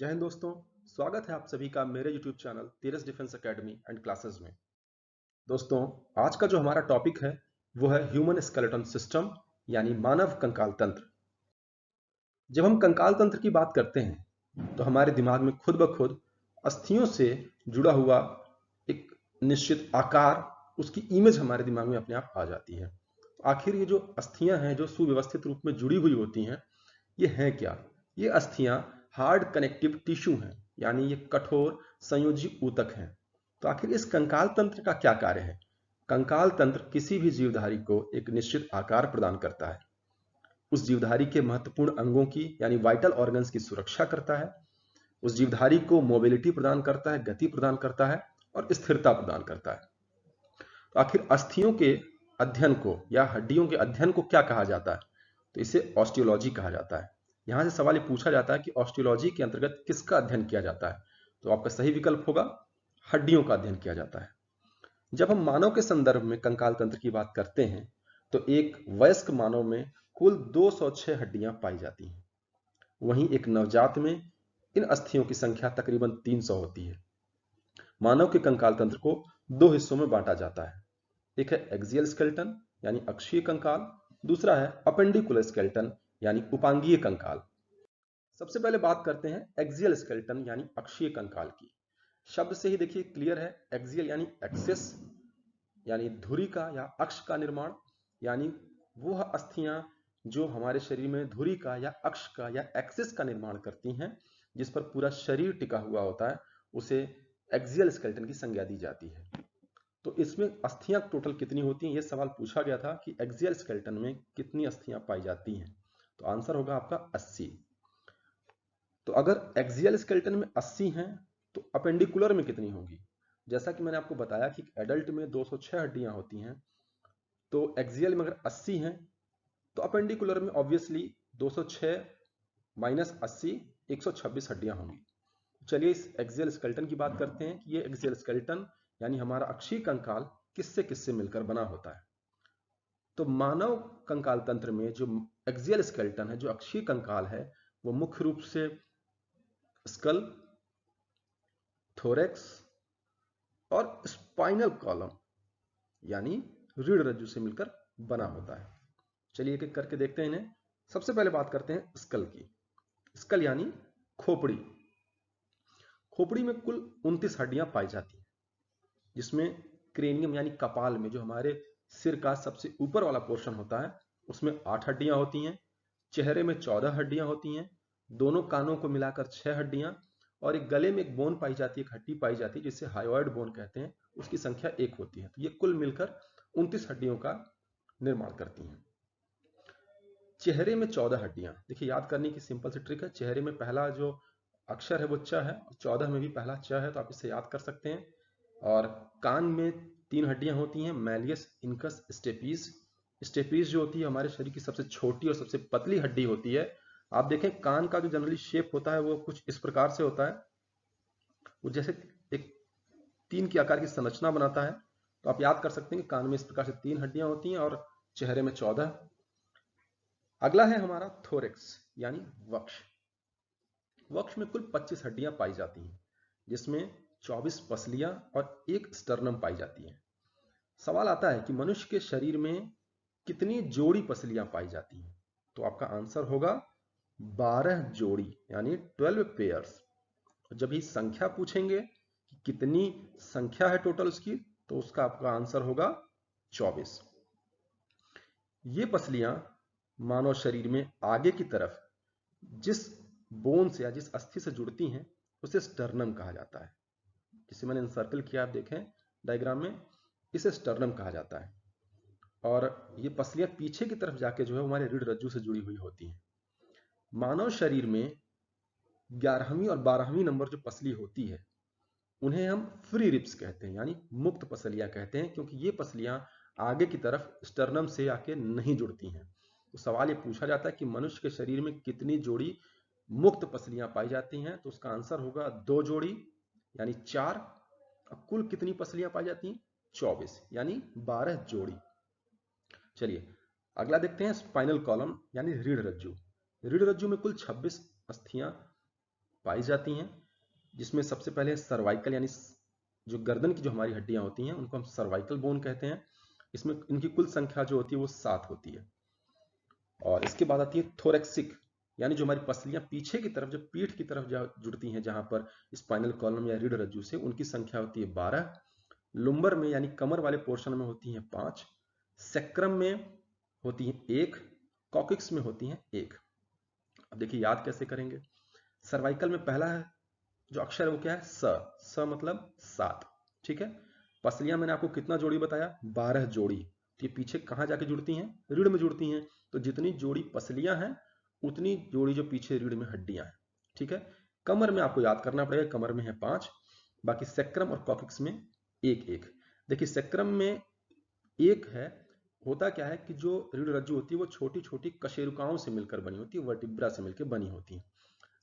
जय हिंद दोस्तों। स्वागत है आप सभी का मेरे YouTube चैनल तेरस डिफेंस एकेडमी एंड क्लासेस में। दोस्तों, आज का जो हमारा टॉपिक है वो है ह्यूमन स्केलेटन सिस्टम यानी मानव कंकाल तंत्र। जब हम कंकाल तंत्र की बात करते हैं तो हमारे दिमाग में खुद ब खुद अस्थियों से जुड़ा हुआ एक निश्चित आकार, उसकी इमेज हमारे दिमाग में अपने आप आ जाती है। आखिर ये जो अस्थियां हैं जो सुव्यवस्थित रूप में जुड़ी हुई होती हैं, ये हैं क्या? ये अस्थियां हार्ड कनेक्टिव टिश्यू हैं, यानी ये कठोर संयोजी ऊतक हैं। तो आखिर इस कंकाल तंत्र का क्या कार्य है? कंकाल तंत्र किसी भी जीवधारी को एक निश्चित आकार प्रदान करता है, उस जीवधारी के महत्वपूर्ण अंगों की यानी वाइटल ऑर्गन्स की सुरक्षा करता है, उस जीवधारी को मोबिलिटी प्रदान करता है, गति प्रदान करता है और स्थिरता प्रदान करता है। तो आखिर अस्थियों के अध्ययन को या हड्डियों के अध्ययन को क्या कहा जाता है? तो इसे ऑस्टियोलॉजी कहा जाता है। यहां से सवाल ये पूछा जाता है कि ऑस्टियोलॉजी के अंतर्गत किसका अध्ययन किया जाता है? तो आपका सही विकल्प होगा हड्डियों का अध्ययन किया जाता है। जब हम मानव के संदर्भ में कंकाल तंत्र की बात करते हैं तो एक वयस्क मानव में कुल 206 हड्डियां पाई जाती हैं। वहीं एक नवजात में इन अस्थियों की संख्या तकरीबन 300 होती है। मानव के कंकाल तंत्र को दो हिस्सों में बांटा जाता है। एक है एक्सियल स्केलेटन यानी अक्षीय कंकाल, दूसरा है अपेंडिकुलर स्केलेटन यानी उपांगीय कंकाल। सबसे पहले बात करते हैं एक्सियल स्केलेटन यानी अक्षीय कंकाल की। शब्द से ही देखिए क्लियर है, एक्सियल यानी एक्सिस यानी धुरी का या अक्ष का निर्माण, यानी वह अस्थियां जो हमारे शरीर में धुरी का या अक्ष का या एक्सिस का निर्माण करती हैं, जिस पर पूरा शरीर टिका हुआ होता है, उसे एक्सियल स्केलेटन की संज्ञा दी जाती है। तो इसमें अस्थियां टोटल कितनी होती हैं, यह सवाल पूछा गया था कि एक्सियल स्केलेटन में कितनी अस्थियां पाई जाती हैं। तो आंसर होगा आपका 80। तो अगर एक्सियल स्केलेटन में 80 हैं तो अपेंडिकुलर में कितनी होंगी? जैसा कि मैंने आपको बताया कि एडल्ट में 206 हड्डियां होती हैं, तो एक्सियल में अगर 80 हैं तो अपेंडिकुलर में ऑब्वियसली 206 माइनस 80 126 हड्डियां होंगी। चलिए इस एक्सियल स्केलेटन की बात करते हैं कि ये एक्सियल स्केलेटन यानी हमारा अक्षीय कंकाल किससे किससे मिलकर बना होता है। तो मानव कंकाल तंत्र में जो एक्सियल स्केलेटन है, जो अक्षीय कंकाल है, वो मुख्य रूप से स्कल, थोरैक्स और स्पाइनल कॉलम यानी रीढ़ रज्जु से मिलकर बना होता है। चलिए एक एक करके देखते हैं इन्हें। सबसे पहले बात करते हैं स्कल की। स्कल यानी खोपड़ी। खोपड़ी में कुल 29 हड्डियां पाई जाती हैं, जिसमें क्रेनियम यानी कपाल में जो हमारे सिर का सबसे ऊपर वाला पोर्शन होता है, उसमें 8 हड्डियां होती हैं। चेहरे में 14 हड्डियां होती हैं। दोनों कानों को मिलाकर 6 हड्डियां, और एक गले में एक बोन पाई जाती है, एक हड्डी पाई जाती है जिसे हायोइड बोन कहते हैं, उसकी संख्या 1 होती है। तो ये कुल मिलकर 29 हड्डियों का निर्माण करती हैं। चेहरे में 14 हड्डियां, देखिए याद करने की सिंपल सी ट्रिक है। चेहरे में पहला जो अक्षर है वो च है, 14 में भी पहला च है, तो आप इसे याद कर सकते हैं। और कान में 3 हड्डियां होती हैं, मैलियस, इनकस, स्टेपीज। स्टेपीज जो होती है हमारे शरीर की सबसे छोटी और सबसे पतली हड्डी होती है। आप देखें कान का जो जनरली शेप होता है वो कुछ इस प्रकार से होता है, वो जैसे एक 3 के आकार की संरचना बनाता है। तो आप याद कर सकते हैं कि कान में इस प्रकार से 3 हड्डियां होती हैं और चेहरे में 14। अगला है हमारा थोरैक्स यानी वक्ष। वक्ष में कुल 25 हड्डियां पाई जाती हैं, जिसमें 24 पसलियां और एक स्टर्नम पाई जाती है। सवाल आता है कि मनुष्य के शरीर में कितनी जोड़ी पसलियां पाई जाती हैं? तो आपका आंसर होगा 12 जोड़ी यानी 12 पेयर्स। जब ही संख्या पूछेंगे कि कितनी संख्या है टोटल उसकी, तो उसका आपका आंसर होगा 24। ये पसलियां मानव शरीर में आगे की तरफ जिस बोन से या जिस अस्थि से जुड़ती हैं उसे स्टर्नम कहा जाता है। जिसे मैंने सर्कल किया, आप देखें डायग्राम में, इसे स्टर्नम कहा जाता है। और ये पसलियां पीछे की तरफ जाके जो है हमारे रीढ़ रज्जु से जुड़ी हुई होती हैं। मानव शरीर में 11वीं और 12वीं नंबर जो पसली होती है उन्हें हम फ्री रिब्स कहते हैं, यानी मुक्त पसलियां कहते हैं, क्योंकि ये पसलियां आगे की तरफ स्टर्नम से आके नहीं जुड़ती हैं। तो सवाल ये पूछा जाता है कि मनुष्य के शरीर में कितनी जोड़ी मुक्त पसलियां पाई जाती हैं? तो उसका आंसर होगा 2 जोड़ी यानी 4। अब कुल कितनी पसलियां पाई जाती हैं? 24 यानी 12 जोड़ी। चलिए अगला देखते हैं स्पाइनल कॉलम यानी रीढ़ रज्जु। रीढ़ रज्जु में कुल 26 अस्थियां पाई जाती हैं, जिसमें सबसे पहले सर्वाइकल यानी जो गर्दन की जो हमारी हड्डियां होती हैं उनको हम सर्वाइकल बोन कहते हैं। इसमें इनकी कुल संख्या जो होती है वो 7 होती है। और इसके बाद आती है थोरेक्सिक, यानी जो हमारी पसलियां पीछे की तरफ, जो पीठ की तरफ जुड़ती हैं, जहां पर स्पाइनल कॉलम या रीढ़ रज्जु से, उनकी संख्या होती है 12। लुम्बर में यानी कमर वाले पोर्शन में होती हैं 5। सेक्रम में होती है 1। कॉकिक्स में होती हैं 1। अब देखिए याद कैसे करेंगे। सर्वाइकल में पहला है जो अक्षर है वो क्या है? स मतलब 7। ठीक है। पसलियां मैंने आपको कितना जोड़ी बताया? 12 जोड़ी। तो ये पीछे कहां जाके जुड़ती हैं? रीढ़ में जुड़ती हैं। तो जितनी जोड़ी पसलियां हैं उतनी जोड़ी जो पीछे रीढ़ में हड्डियां हैं। ठीक है। कमर में आपको याद करना पड़ेगा, कमर में है 5। बाकी सेक्रम और कॉकिक्स में 1-1। देखिए सेक्रम में 1 है। होता क्या है कि जो रीढ़ रज्जु होती है वो छोटी छोटी कशेरुकाओं से मिलकर बनी होती है, वर्टिब्रा से मिलकर बनी होती है।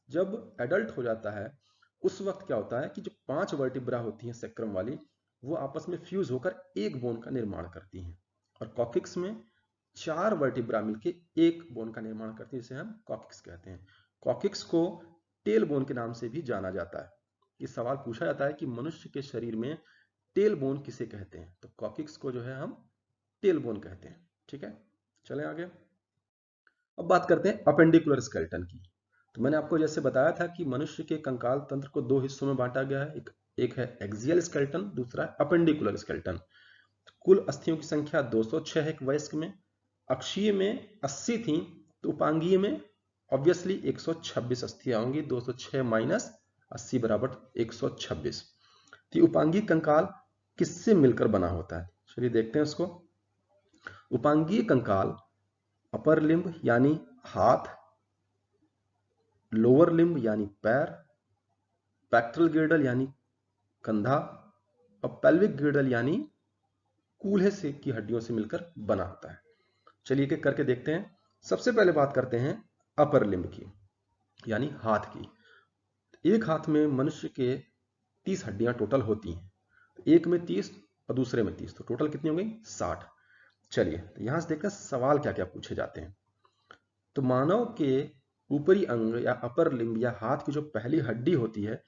जब एडल्ट हो जाता है उस वक्त क्या होता है कि जो 5 वर्टिब्रा होती हैं सेक्रम वाली, वो आपस में फ्यूज होकर एक बोन का निर्माण करती हैं। और कॉकिक्स में 4 वर्टिब्रा मिलके एक बोन का निर्माण करती है, जिसे हम कॉकिक्स कहते हैं। कॉकिक्स को टेल बोन के नाम से भी जाना जाता है। ये सवाल पूछा जाता है कि मनुष्य के शरीर में टेल बोन किसे कहते हैं, तो कॉकिक्स को जो है हम टेल बोन कहते हैं। ठीक है, चलें आगे। अब बात करते हैं अपेंडिकुलर स्केलेटन की। तो मैंने आपको जैसे बताया था कि मनुष्य के कंकाल तंत्र को 2 हिस्सों में बांटा गया है। एक है एक्सियल स्केलेटन, दूसरा है अपेंडिकुलर स्केलेटन। कुल अस्थियों की संख्या 206 है एक वयस्क में। अक्षीय में 80 थी, तो उपांगीय में ऑब्वियसली 126 अस्थियां होंगी। 206 माइनस 80 बराबर 126। तो उपांगीय कंकाल किससे मिलकर बना होता है? चलिए देखते हैं उसको। उपांगीय कंकाल अपर लिम्ब यानी हाथ, लोअर लिम्ब यानी पैर, पैक्टरल गिर्डल यानी कंधा और पेल्विक गिर्डल यानी कूल्हे से की हड्डियों से मिलकर बना होता है। चलिए एक एक करके देखते हैं। सबसे पहले बात करते हैं अपर लिम्ब की, यानी हाथ की। एक हाथ में मनुष्य के 30 हड्डियां टोटल होती हैं। एक में 30 और दूसरे में 30, तो टोटल कितनी हो गई? 60। चलिए तो यहां से देखते हैं सवाल क्या क्या पूछे जाते हैं। तो मानव के ऊपरी अंग या अपर लिम्ब या हाथ की जो पहली हड्डी होती है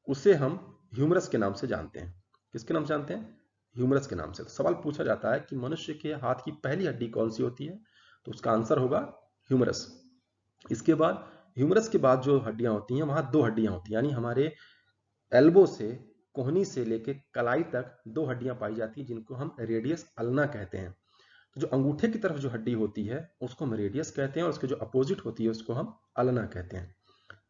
उसे हम ह्यूमरस के नाम से जानते हैं। किसके नाम से जानते हैं? ह्यूमरस के नाम से। तो सवाल पूछा जाता है कि मनुष्य के हाथ की पहली हड्डी कौन सी होती है, तो उसका आंसर होगा ह्यूमरस। इसके बाद ह्यूमरस के बाद जो हड्डियां होती हैं वहां 2 हड्डियां होती हैं, यानी हमारे एल्बो से, कोहनी से लेके कलाई तक 2 हड्डियां पाई जाती हैं, जिनको हम रेडियस अल्ना कहते हैं। तो जो अंगूठे की तरफ जो हड्डी होती है उसको हम रेडियस कहते हैं, और उसके जो अपोजिट होती है उसको हम अल्ना कहते हैं।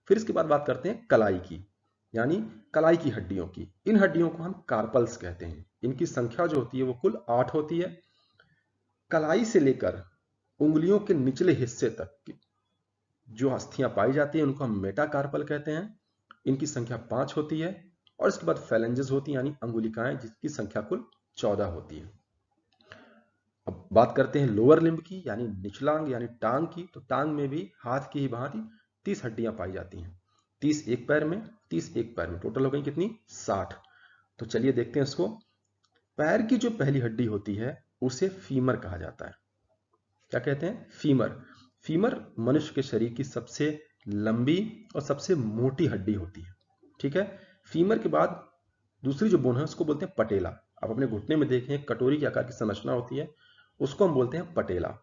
फिर इसके बाद बात करते हैं कलाई की, यानी कलाई की हड्डियों की। इन हड्डियों को हम कार्पल्स कहते हैं। इनकी संख्या जो होती है वो कुल 8 होती है। कलाई से लेकर उंगलियों के निचले हिस्से तक की जो अस्थियां पाई जाती हैं उनको हम मेटाकार्पल कहते हैं। इनकी संख्या 5 होती है। और इसके बाद फैलेंजेस होती हैं, यानी अंगुलिकाएं, जिसकी संख्या कुल 14 होती है। अब बात करते हैं लोअर लिम्ब की, यानी निचला अंग यानी टांग की। तो टांग में भी हाथ की ही भांति 30 हड्डियां पाई जाती हैं। 30 एक पैर में, 30 एक पैर में, टोटल हो गई कितनी? 60। तो चलिए देखते हैं इसको। पैर की जो पहली हड्डी होती है उसे फीमर कहा जाता है। क्या कहते हैं? फीमर। फीमर मनुष्य के शरीर की सबसे लंबी और सबसे मोटी हड्डी होती है। ठीक है। फीमर के बाद दूसरी जो बोन है उसको बोलते हैं पटेला। आप अपने घुटने में देखें कटोरी के आकार की संरचना होती है, उसको हम बोलते हैं पटेला।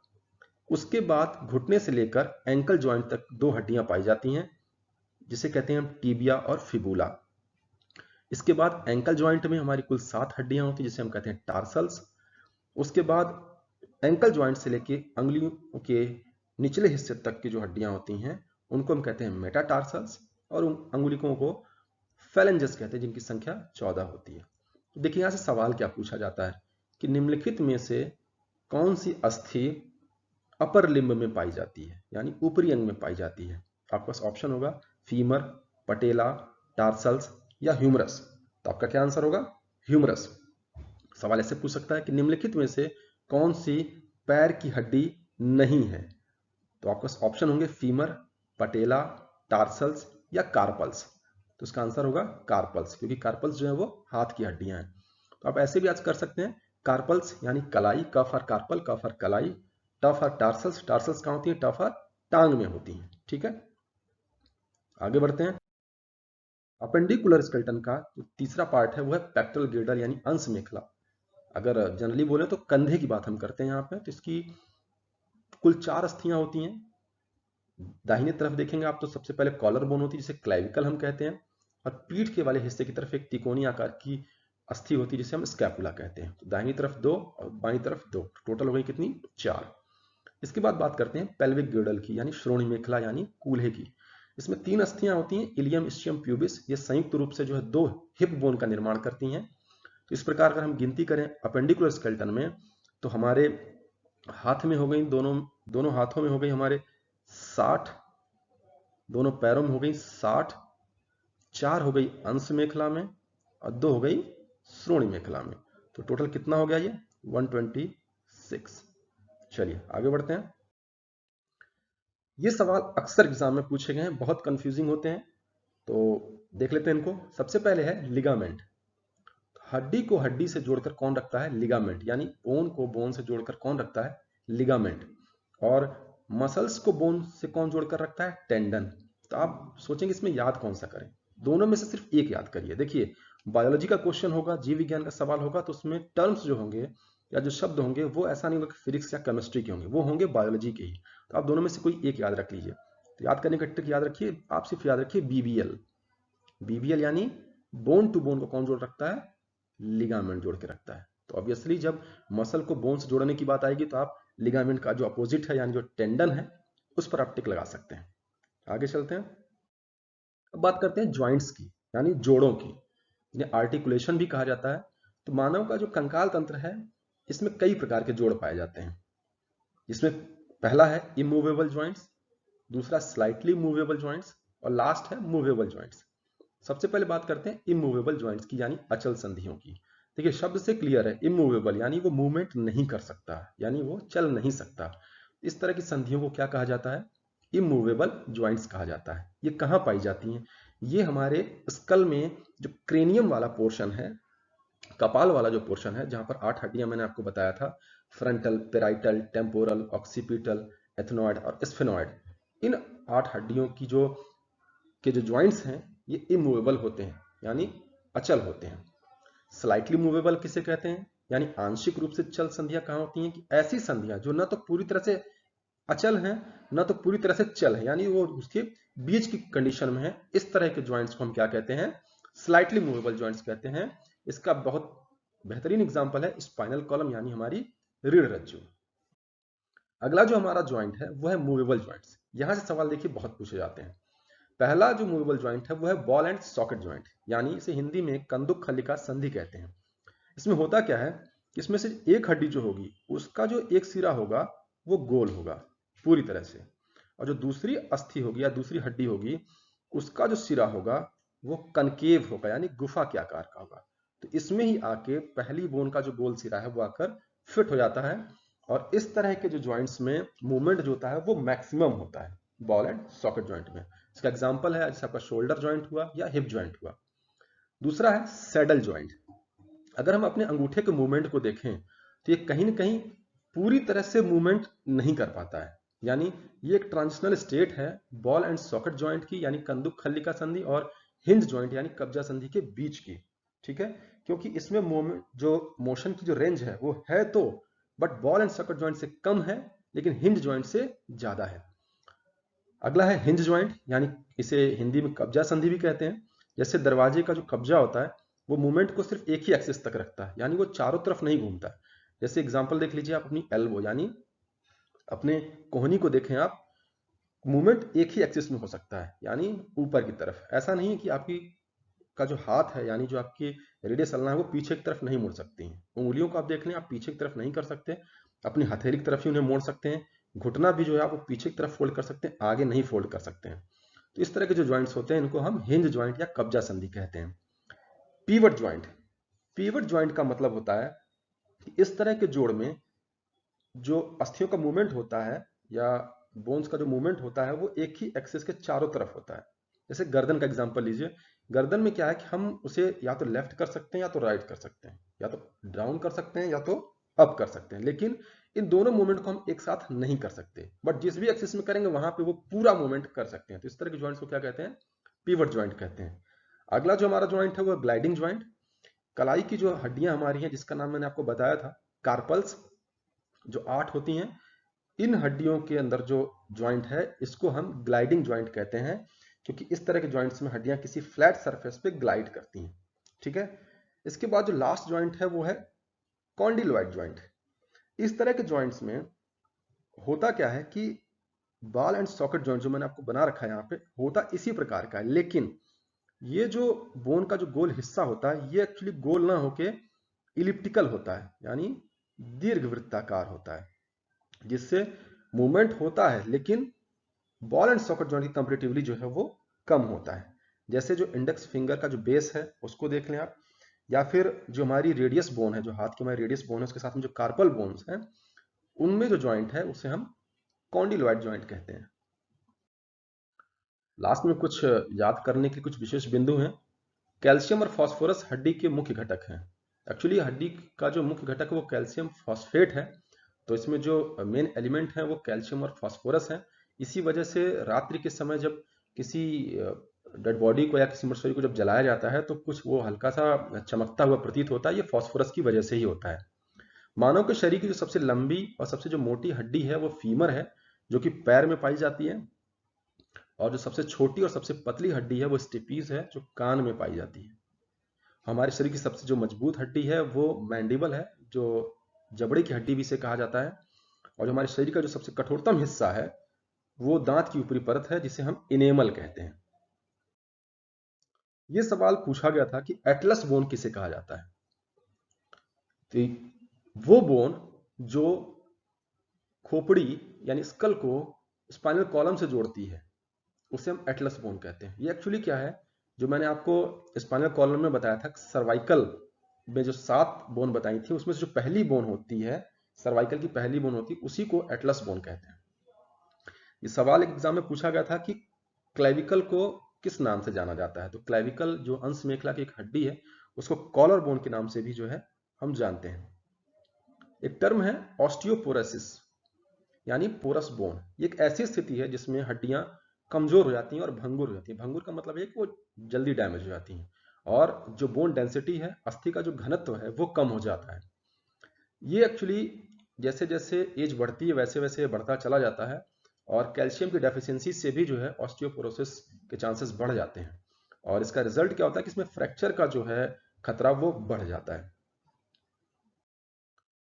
उसके बाद घुटने से लेकर एंकल जॉइंट तक 2 हड्डियां पाई जाती हैं, जिसे कहते हैं हम टीबिया और फिबुला। इसके बाद एंकल जॉइंट में हमारी कुल 7 हड्डियां होती हैं, जिसे हम कहते हैं टार्सल्स। उसके बाद एंकल जॉइंट से लेके अंगुलियों के निचले हिस्से तक की जो हड्डियां होती हैं उनको हम कहते हैं मेटाटार्सल्स, और उन अंगुलिकों को फैलेंजेस कहते हैं, जिनकी संख्या 14 होती है। तो देखिए यहां से सवाल क्या पूछा जाता है कि निम्नलिखित में से कौन सी अस्थि अपर लिम्ब में पाई जाती है, यानी ऊपरी अंग में पाई जाती है। आपके पास ऑप्शन होगा फीमर, पटेला, टार्सल्स या ह्यूमरस। तो आपका क्या आंसर होगा? ह्यूमरस। सवाल ऐसे पूछ सकता है कि निम्नलिखित में से कौन सी पैर की हड्डी नहीं है, तो आपके पास ऑप्शन होंगे फीमर, पटेला, टार्सल्स या कार्पल्स। तो इसका आंसर होगा कार्पल्स, क्योंकि कार्पल्स जो है वो हाथ की हड्डियां हैं। तो आप ऐसे भी आज कर सकते हैं कार्पल्स यानी कलाई, क फॉर कार्पल, क फॉर कलाई, ट फॉर टार्सल्स। टार्सल्स कहां होती है? ट फॉर टांग में होती है। ठीक है, आगे बढ़ते हैं। अपेंडिकुलर स्केलेटन का जो तीसरा पार्ट है वो है पेक्टोरल गिर्डर यानी अंश मेखला। अगर जनरली बोले तो कंधे की बात हम करते हैं यहाँ पे, तो इसकी कुल 4 अस्थियां होती हैं। दाहिने तरफ देखेंगे आप तो सबसे पहले कॉलर बोन होती है जिसे क्लाविकल हम कहते हैं, और पीठ के वाले हिस्से की तरफ एक तिकोनी आकार की अस्थि होती है जिसे हम स्कैपुला कहते हैं। तो दाहिनी तरफ 2 और बाईं तरफ 2, टोटल हो गई कितनी, 4। इसके बाद बात करते हैं पेल्विक गिर्डल की यानी श्रोणि मेखला यानी कूल्हे की। इसमें 3 अस्थियां होती हैं, इलियम, इस्चियम, प्यूबिस। ये संयुक्त रूप से जो है 2 हिप बोन का निर्माण करती हैं। तो इस प्रकार अगर हम गिनती करें अपेंडिकुलर स्केलेटन में, तो हमारे हाथ में हो गई, दोनों हाथों में हो गई हमारे 60, दोनों पैरों में हो गई 60, 4 हो गई अंश मेखला में और 2 हो गई श्रोणि मेखला में। तो टोटल कितना हो गया ये, 126। चलिए आगे बढ़ते हैं। ये सवाल अक्सर एग्जाम में पूछे गए हैं, बहुत कंफ्यूजिंग होते हैं, तो देख लेते हैं इनको। सबसे पहले है लिगामेंट। हड्डी को हड्डी से जोड़कर कौन रखता है, लिगामेंट, यानी बोन को बोन से जोड़कर कौन रखता है, लिगामेंट। और मसल्स को बोन से कौन जोड़कर रखता है, टेंडन। तो आप सोचेंगे इसमें याद कौन सा करें, दोनों में से सिर्फ एक याद करिए। देखिए बायोलॉजी का क्वेश्चन होगा, जीव विज्ञान का सवाल होगा, तो उसमें टर्म्स जो होंगे या जो शब्द होंगे वो ऐसा नहीं होगा कि फिजिक्स या केमिस्ट्री के होंगे, वो होंगे बायोलॉजी के ही। तो आप दोनों में से कोई एक याद रख लीजिए। तो याद करने का ट्रिक याद रखिए, आप सिर्फ याद रखिए बीबीएल। बीबीएल यानी बोन टू बोन को कौन जोड़ रखता है, लिगामेंट जोड़ के रखता है। तो ऑब्वियसली जब मसल को बोन से जोड़ने की बात आएगी तो आप लिगामेंट का जो अपोजिट है यानी जो टेंडन है उस पर आप टिक लगा सकते हैं। आगे चलते हैं। अब बात करते हैं जॉइंट्स की यानी जोड़ों की, जिन्हें आर्टिकुलेशन भी कहा जाता है। तो मानव का जो कंकाल तंत्र है इसमें कई प्रकार के जोड़ पाए जाते हैं। इसमें पहला है इमूवेबल जॉइंट्स, दूसरा स्लाइटली मूवेबल जॉइंट्स और लास्ट है मूवेबल जॉइंट्स। सबसे पहले बात करते हैं इमूवेबल जॉइंट्स की यानी अचल संधियों की। देखिए शब्द से क्लियर है, इमूवेबल यानी वो मूवमेंट नहीं कर सकता, यानी वो चल नहीं सकता। इस तरह की संधियों को क्या कहा जाता है, इमूवेबल जॉइंट्स कहा जाता है। ये कहाँ पाई जाती हैं, ये हमारे स्कल में जो क्रेनियम वाला पोर्शन है, कपाल वाला जो पोर्शन है जहां पर 8 हड्डियां मैंने आपको बताया था, फ्रंटल, पेराइटल, टेम्पोरल, ऑक्सीपिटल, एथनॉइड और स्फेनॉइड, इन 8 हड्डियों की जो ज्वाइंट्स हैं ये इमूवेबल होते हैं यानी अचल होते हैं। स्लाइटली मूवेबल किसे कहते हैं, यानी आंशिक रूप से चल संधियां कहां होती हैं, कि ऐसी संधियां जो ना तो पूरी तरह से अचल हैं ना तो पूरी तरह से चल है, यानी वो उसके बीच की कंडीशन में है। इस तरह के ज्वाइंट्स को हम क्या कहते हैं, स्लाइटली मूवेबल ज्वाइंट्स कहते हैं। इसका बहुत बेहतरीन एग्जांपल है स्पाइनल कॉलम यानी हमारी रीढ़ रज्जु। अगला जो हमारा ज्वाइंट है वो है मूवेबल ज्वाइंट्स। यहां से सवाल देखिए बहुत पूछे जाते हैं। पहला जो मूवेबल ज्वाइंट है वो है बॉल एंड सॉकेट ज्वाइंट, यानी इसे हिंदी में कंदुक खलिका संधि कहते हैं। इसमें होता क्या है कि इसमें से एक हड्डी जो होगी उसका जो एक सिरा होगा वो गोल होगा पूरी तरह से, और जो दूसरी अस्थि होगी या दूसरी हड्डी होगी उसका जो सिरा होगा वो कनकेव होगा यानी गुफा के आकार का होगा। तो इसमें ही आके पहली बोन का जो गोल सिरा है वो आकर फिट हो जाता है, और इस तरह के जो ज्वाइंट्स में मूवमेंट जो होता है वो मैक्सिमम होता है बॉल एंड सॉकेट ज्वाइंट में। इसका एग्जांपल है जैसे आपका शोल्डर ज्वाइंट हुआ या हिप ज्वाइंट हुआ। दूसरा है सैडल ज्वाइंट। अगर हम अपने अंगूठे के मूवमेंट को देखें तो ये कहीं ना कहीं पूरी तरह से मूवमेंट नहीं कर पाता है, यानी ये एक ट्रांजिशनल स्टेट है बॉल एंड सॉकेट ज्वाइंट की यानी कंदुक खल्लिका संधि और हिंज ज्वाइंट यानी कब्जा संधि के बीच की। ठीक है, क्योंकि इसमें मूवमेंट जो मोशन की जो रेंज है वो है तो, but ball and socket joint से कम है लेकिन हिंज ज्वाइंट से ज्यादा है। अगला है हिंज ज्वाइंट, यानी इसे हिंदी में कब्जा संधि भी कहते हैं। जैसे दरवाजे का जो कब्जा होता है वो मूवमेंट को सिर्फ एक ही एक्सिस तक रखता है, यानी वो चारों तरफ नहीं घूमता। जैसे एग्जांपल देख लीजिए आप अपनी एल्बो यानी अपने कोहनी को देखें आप, मूवमेंट एक ही एक्सिस में हो सकता है यानी ऊपर की तरफ। ऐसा नहीं है कि आपकी का जो हाथ है यानी जो आपकी रेडियस अल्ना है वो पीछे की तरफ नहीं मुड़ सकती हैं। उंगलियों को आप देख लें, आप पीछे की तरफ नहीं कर सकते, अपनी हथेली की तरफ ही उन्हें मोड़ सकते हैं। घुटना भी जो है आप वो पीछे की तरफ फोल्ड कर सकते हैं, आगे नहीं फोल्ड कर सकते हैं। तो इस तरह के जो ज्वाइंट्स होते हैं इनको हम हिंज ज्वाइंट या कब्जा संधि कहते हैं। पीवट ज्वाइंट, पीवट ज्वाइंट का मतलब होता है कि इस तरह के जोड़ में जो अस्थियों का मूवमेंट होता है या बोन्स का जो मूवमेंट होता है वो एक ही एक्सिस के चारों तरफ होता है। जैसे गर्दन का एग्जांपल लीजिए, गर्दन में क्या है कि हम उसे या तो लेफ्ट कर सकते हैं या तो राइट कर सकते हैं, या तो डाउन कर सकते हैं या तो अप कर सकते हैं, लेकिन इन दोनों मूवमेंट को हम एक साथ नहीं कर सकते। बट जिस भी एक्सिस में करेंगे वहां पे वो पूरा मूवमेंट कर सकते हैं। तो इस तरह के ज्वाइंट्स को क्या कहते हैं, पीवट ज्वाइंट कहते हैं। अगला जो हमारा ज्वाइंट है वो ग्लाइडिंग ज्वाइंट। कलाई की जो हड्डियां हमारी हैं, जिसका नाम मैंने आपको बताया था कार्पल्स, जो 8 होती हैं, इन हड्डियों के अंदर जो ज्वाइंट है इसको हम ग्लाइडिंग ज्वाइंट कहते हैं, क्योंकि इस तरह के ज्वाइंट्स में हड्डियां किसी फ्लैट सरफेस पे ग्लाइड करती हैं। ठीक है। इसके बाद जो लास्ट ज्वाइंट है वो है कॉन्डिलॉइड ज्वाइंट। इस तरह के ज्वाइंट्स में होता क्या है कि बॉल एंड सॉकेट ज्वाइंट जो मैंने आपको बना रखा है यहाँ पे, होता इसी प्रकार का है, लेकिन ये जो बोन का जो गोल हिस्सा होता है ये एक्चुअली गोल ना होके इलिप्टिकल होता है, यानी दीर्घवृत्ताकार होता है, जिससे मूवमेंट होता है लेकिन बॉल एंड सॉकेट जॉइंट की कंपेरेटिवली जो है वो कम होता है। जैसे जो इंडेक्स फिंगर का जो बेस है उसको देख लें आप, या फिर जो हमारी रेडियस बोन है, जो हाथ की हमारी रेडियस बोन है, उसके साथ में जो कार्पल बोन्स हैं, उनमें जो जॉइंट है उसे हम कॉन्डिलॉइड जॉइंट कहते हैं। लास्ट में कुछ याद करने के कुछ विशेष बिंदु हैं। कैल्शियम और फास्फोरस हड्डी के मुख्य घटक हैं। एक्चुअली हड्डी का जो मुख्य घटक है वो कैल्शियम फॉस्फेट है, तो इसमें जो मेन एलिमेंट है वो कैल्शियम और फास्फोरस है। इसी वजह से रात्रि के समय जब किसी डेड बॉडी को या किसी मृत शरीर को जब जलाया जाता है तो कुछ वो हल्का सा चमकता हुआ प्रतीत होता है, ये फास्फोरस की वजह से ही होता है। मानव के शरीर की जो सबसे लंबी और सबसे जो मोटी हड्डी है वो फीमर है, जो कि पैर में पाई जाती है, और जो सबसे छोटी और सबसे पतली हड्डी है वो स्टेपीज है, जो कान में पाई जाती है। हमारे शरीर की सबसे जो मजबूत हड्डी है वो मैंडिबल है, जो जबड़े की हड्डी भी इसे कहा जाता है, और जो हमारे शरीर का जो सबसे कठोरतम हिस्सा है वो दांत की ऊपरी परत है, जिसे हम इनेमल कहते हैं। ये सवाल पूछा गया था कि एटलस बोन किसे कहा जाता है। तो वो बोन जो खोपड़ी यानी स्कल को स्पाइनल कॉलम से जोड़ती है उसे हम एटलस बोन कहते हैं। ये एक्चुअली क्या है, जो मैंने आपको स्पाइनल कॉलम में बताया था, सर्वाइकल में जो 7 बोन बताई थी उसमें से जो पहली बोन होती है, सर्वाइकल की पहली बोन होती है, उसी को एटलस बोन कहते हैं। ये सवाल एग्जाम में पूछा गया था कि क्लेविकल को किस नाम से जाना जाता है। तो क्लेविकल जो अंश मेखला की एक हड्डी है उसको कॉलर बोन के नाम से भी जो है हम जानते हैं। एक टर्म है ऑस्टियोपोरोसिस, यानी पोरस बोन। ये एक ऐसी स्थिति है जिसमें हड्डियां कमजोर हो जाती हैं और भंगुर हो जाती हैं। भंगुर का मतलब है कि वो जल्दी डैमेज हो जाती हैं, और जो बोन डेंसिटी है, अस्थि का जो घनत्व है, वो कम हो जाता है। ये एक्चुअली जैसे जैसे एज बढ़ती है वैसे वैसे बढ़ता चला जाता है, और कैल्शियम की डेफिशिएंसी से भी जो है ऑस्टियोपोरोसिस के चांसेस बढ़ जाते हैं, और इसका रिजल्ट क्या होता है कि इसमें फ्रैक्चर का जो है खतरा वो बढ़ जाता है।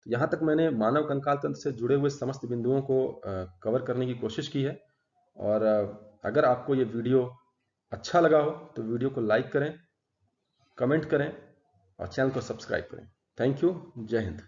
तो यहाँ तक मैंने मानव कंकाल तंत्र से जुड़े हुए समस्त बिंदुओं को कवर करने की कोशिश की है, और अगर आपको ये वीडियो अच्छा लगा हो तो वीडियो को लाइक करें, कमेंट करें और चैनल को सब्सक्राइब करें। Thank you. जय हिंद।